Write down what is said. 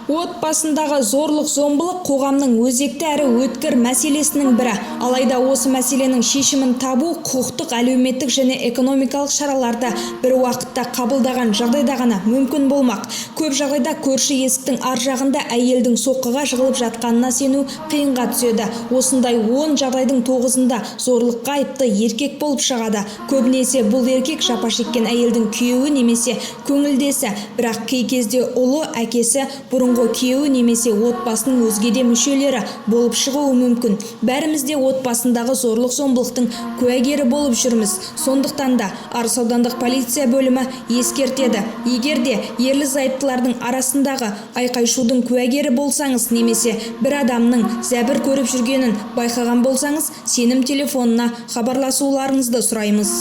Отбасындағы зорлық-зомбылық қоғамның өзекті әрі өткір мәселесінің бірі. Алайда осы мәселенің шешімін табу құқықтық, әлеуметтік және экономикалық шараларды бір уақытта қабылдаған жағдайда ғана мүмкін болмақ. Көп жағдайда көрші есіктің ар жағында әйелдің соққыға жығылып жатқанына сену қиынға түседі. Осындай 10 жағдайдың 9-ында зорлыққа айыпты еркек болып шығады. Көбінесе бұл еркек жапа шеккен әйелдің күйеуі немесе көңілдесі, бірақ кей кезде ұлы, әкесі, бұрынғы күйеуі немесе отбасының өзге де мүшелері болып шығуы мүмкін. Бәріміз де отбасындағы зорлық-зомбылықтың куәгері болып жүрміз. Сондықтан да Арыс аудандық полиция бөлімі ескертеді. Егер де ерлі-зайыптылардың арасындағы айқай-шудың куәгері болсаңыз немесе бір адамның зәбір көріп жүргенін байқаған болсаңыз, сенім телефонына хабарласуларыңызды сұраймыз.